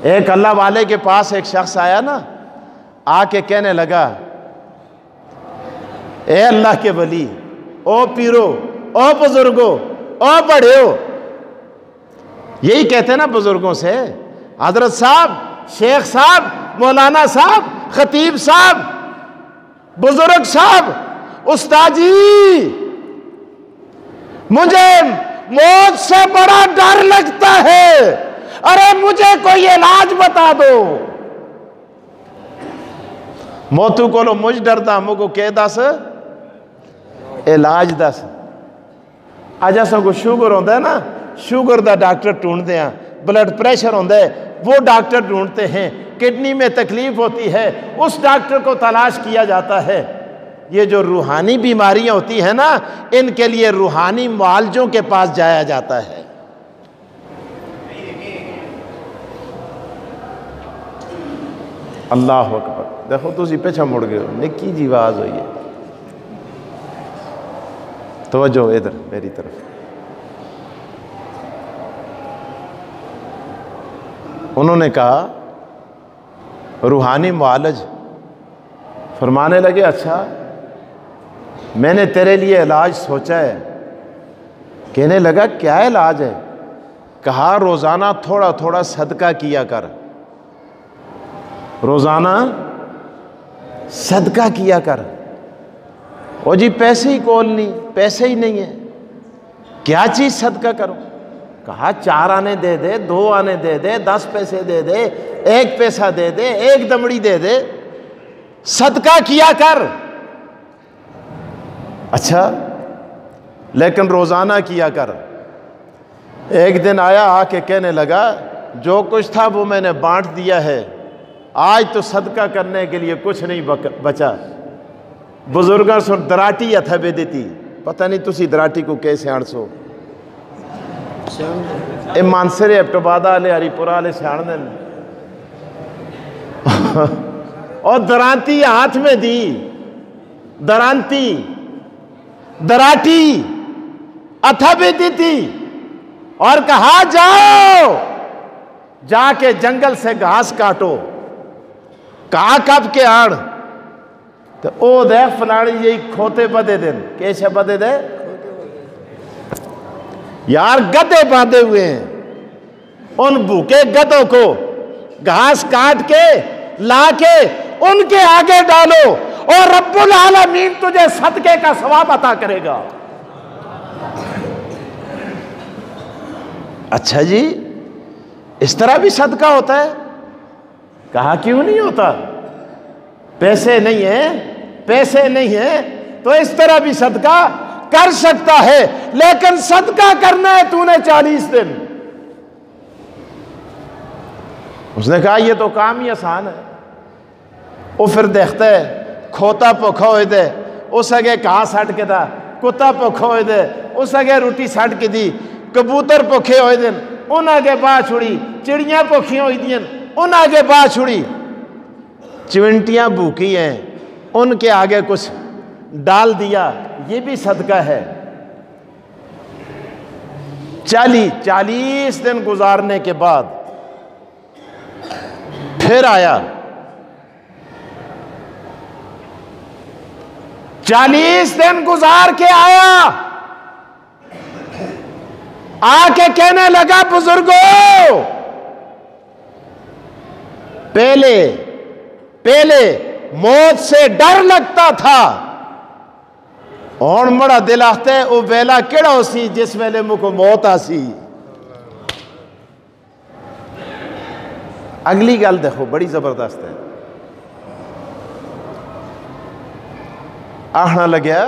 एक अल्लाह वाले के पास एक शख्स आया ना, आके कहने लगा, ए अल्लाह के वली, ओ पीरो, ओ बुजुर्गो, ओ बड़ेओ। यही कहते हैं ना बुजुर्गों से, हजरत साहब, शेख साहब, मौलाना साहब, खतीब साहब, बुजुर्ग साहब, उस्ताजी, मुझे मौत से बड़ा डर लगता है, अरे मुझे कोई इलाज बता दो। मौतू को मुझ डरदा, मुझको कह दस इलाज दस। अज अस को शुगर होता है ना, शुगर का डॉक्टर ढूंढते हैं, ब्लड प्रेशर होता है वो डॉक्टर ढूंढते हैं, किडनी में तकलीफ होती है उस डॉक्टर को तलाश किया जाता है। ये जो रूहानी बीमारियां होती है ना, इनके लिए रूहानी मुआलजों के पास जाया जाता है। अल्लाह अकबर। देखो तुम पीछे मुड़ गए हो, निक्की जी आवाज हुई है। तवज्जो इधर मेरी तरफ। उन्होंने कहा, रूहानी मुआलज फरमाने लगे, अच्छा मैंने तेरे लिए इलाज सोचा है। कहने लगा, क्या इलाज है? कहा, रोजाना थोड़ा थोड़ा सदका किया कर, रोजाना सदका किया कर। ओ जी पैसे ही कौन नहीं, पैसे ही नहीं है, क्या चीज सदका करो? कहा, 4 आने दे दे, 2 आने दे दे, 10 पैसे दे दे, 1 पैसा दे दे, 1 दमड़ी दे दे, सदका किया कर। अच्छा लेकिन रोजाना किया कर। एक दिन आया, आके कहने लगा, जो कुछ था वो मैंने बांट दिया है, आज तो सदका करने के लिए कुछ नहीं बचा। बुजुर्गों से दराटी अथा बे देती, पता नहीं तुसी दराटी को कैसे आड़सो। ए मानसरे एप्टोबादा वाले, हरिपुरा वाले सियाण ने और दरांती हाथ में दी, दरांती दराटी अथा बे दी थी और कहा, जाओ जाके जंगल से घास काटो। कहा, कब के आड़? तो ओ दे फलानी यही खोते बदे दिन, कैसे बदे दे यार, गधे बांधे हुए हैं, उन भूखे गधों को घास काट के लाके उनके आगे डालो और रब्बुल आलमीन तुझे सदके का सवाब अता करेगा। अच्छा जी, इस तरह भी सदका होता है? कहा, क्यों नहीं होता? पैसे नहीं है, पैसे नहीं है तो इस तरह भी सदका कर सकता है, लेकिन सदका करना है तूने 40 दिन। उसने कहा, ये तो काम ही आसान है। वो फिर देखता है, खोता भुखा हो दे, उस अगे घाह सट के था, कुत्ता भुखा हो दे, उस अगे रोटी सट के दी, कबूतर भुखे हो दिन, उन आगे बाह छुड़ी, चिड़ियां भुखियां हो दियां, उन आगे बाह छुड़ी, चिमटियां भूखी हैं, उनके आगे कुछ डाल दिया, ये भी सदका है। 40 दिन गुजारने के बाद फिर आया, 40 दिन गुजार के आया, आके कहने लगा, बुजुर्गों, पहले मौत से डर लगता था, और बड़ा दिल आता है वो वेला केड़ा सी जिस वेले मुझको मौत आसी। अगली गल देखो, बड़ी जबरदस्त है। आखना लग्या,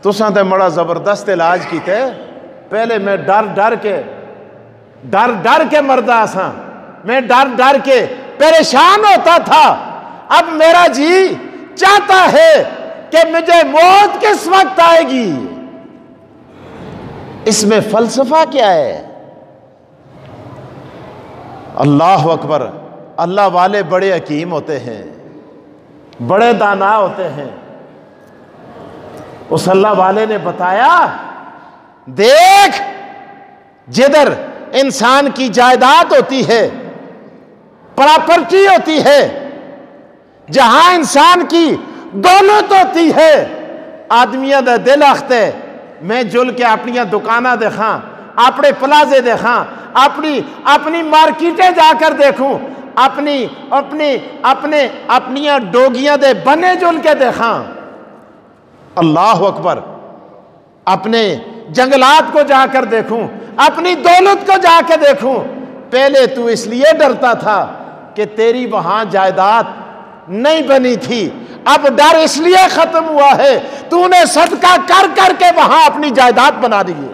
तुसां ते बड़ा जबरदस्त इलाज किया। पहले मैं डर डर के मरदा सा, मैं डर के परेशान होता था, अब मेरा जी चाहता है कि मुझे मौत किस वक्त आएगी। इसमें फलसफा क्या है? अल्लाह अकबर। अल्लाह वाले बड़े हकीम होते हैं, बड़े दाना होते हैं। उस अल्लाह वाले ने बताया, देख जिधर इंसान की जायदाद होती है प्रॉपर्टी होती है, जहां इंसान की दौलत होती है, आदमिया दा दिल आखते मैं जुल के अपनी दुकाना देखा, अपने प्लाजे देखा, अपनी मार्केटें जाकर देखूं, अपनी डोगियां दे बने जुल के देखा। अल्लाह अकबर। अपने जंगलात को जाकर देखूं, अपनी दौलत को जाकर देखूं। पहले तू इसलिए डरता था कि तेरी वहां जायदाद नहीं बनी थी, अब डर इसलिए खत्म हुआ है तूने सदका कर करके वहां अपनी जायदाद बना दी है।